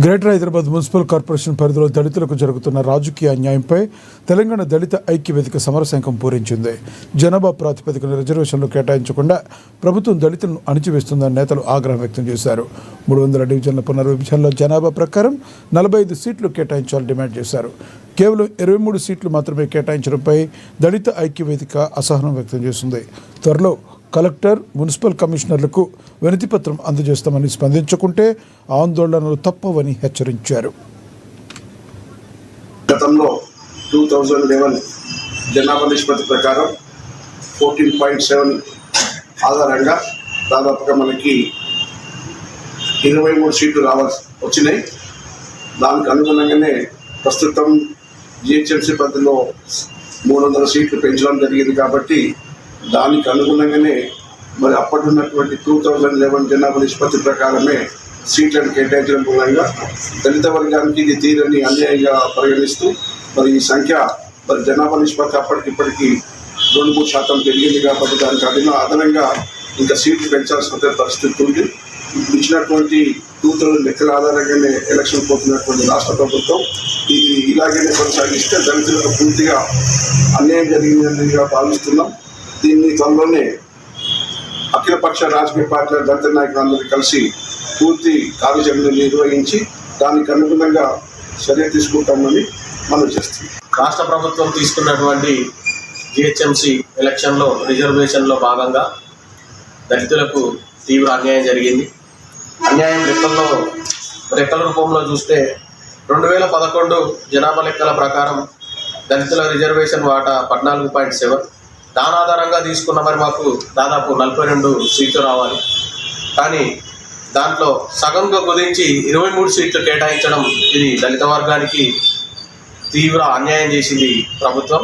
Greater Hyderabad municipal corporation పరిధిలో దళితులకు జరుగుతున్న రాజకీయ అన్యాయంపై తెలంగాణ దళిత ఐక్యవేదిక సమరశంఖం పూరించింది. జనాభా ప్రాతిపదికన రిజర్వేషన్లు కేటాయించకుండా ప్రభుత్వం దళితులను అణిచివేస్తుందని నేతలు ఆగ్రహం వ్యక్తం చేశారు. 300 డివిజన్ల పునర్విభజనలో జనాభా ప్రకారం 45 సీట్లు కేటాయించాలని డిమాండ్ చేశారు. కేవలం 23 సీట్లు మాత్రమే కేటాయించడంపై దళిత ఐక్యవేదిక అసహనం వ్యక్తం చేసింది. త్వరలో కలెక్టర్, మున్సిపల్ కమిషనర్లకు వినతిపత్రం అందజేస్తామని, స్పందించకుంటే ఆందోళనలు తప్పవని హెచ్చరించారు. గతంలో 2011 జనాభా నిష్పత్తి ప్రకారం 14.7 ఆధారంగా దాదాపుగా మనకి 23 సీట్లు వచ్చినాయి. దానికి అనుగుణంగానే ప్రస్తుతం జిహెచ్ఎంసీ పరిధిలో 300 సీట్లు పెంచడం జరిగింది. కాబట్టి దానికి అనుగుణంగానే మరి అప్పటిన్నటువంటి 2011 జనాభా నిష్పత్తి ప్రకారమే సీట్లను కేటాయించడం మూలంగా దళిత వర్గానికి ఇది తీరని అన్యాయంగా పరిగణిస్తూ మరి ఈ సంఖ్య మరి జనాభా నిష్పత్తి అప్పటికిప్పటికీ 2-3% పెరిగింది. కాబట్టి దానికి అదనంగా ఇంకా సీట్లు పెంచాల్సిన పరిస్థితి ఉంది. ఇచ్చినటువంటి 2000 లెక్కల ఆధారంగానే ఎలక్షన్ పోతున్నటువంటి రాష్ట్ర ప్రభుత్వం ఇది ఇలాగే కొనసాగిస్తే దళితులకు పూర్తిగా అన్యాయం జరిగిందిగా భావిస్తున్నాం. దీన్ని త్వరలోనే అఖిలపక్ష రాజకీయ పార్టీల దళిత నాయకులందరూ కలిసి పూర్తి కార్యాచరణ నిర్వహించి దానికి అనుగుణంగా చర్య తీసుకుంటామని మనం చేస్తున్నాం. రాష్ట్ర ప్రభుత్వం తీసుకున్నటువంటి జిహెచ్ఎంసీ ఎలక్షన్లో రిజర్వేషన్లో భాగంగా దళితులకు తీవ్ర అన్యాయం జరిగింది. అన్యాయం లెక్కల రూపంలో చూస్తే 2011 జనాభా లెక్కల ప్రకారం దళితుల రిజర్వేషన్ వాటా 14.7. దాని ఆధారంగా తీసుకున్న మరి మాకు దాదాపు 42 సీట్లు రావాలి. కానీ దాంట్లో సగంగా కుదించి 23 సీట్లు కేటాయించడం ఇది దళిత వర్గానికి తీవ్ర అన్యాయం చేసింది ప్రభుత్వం.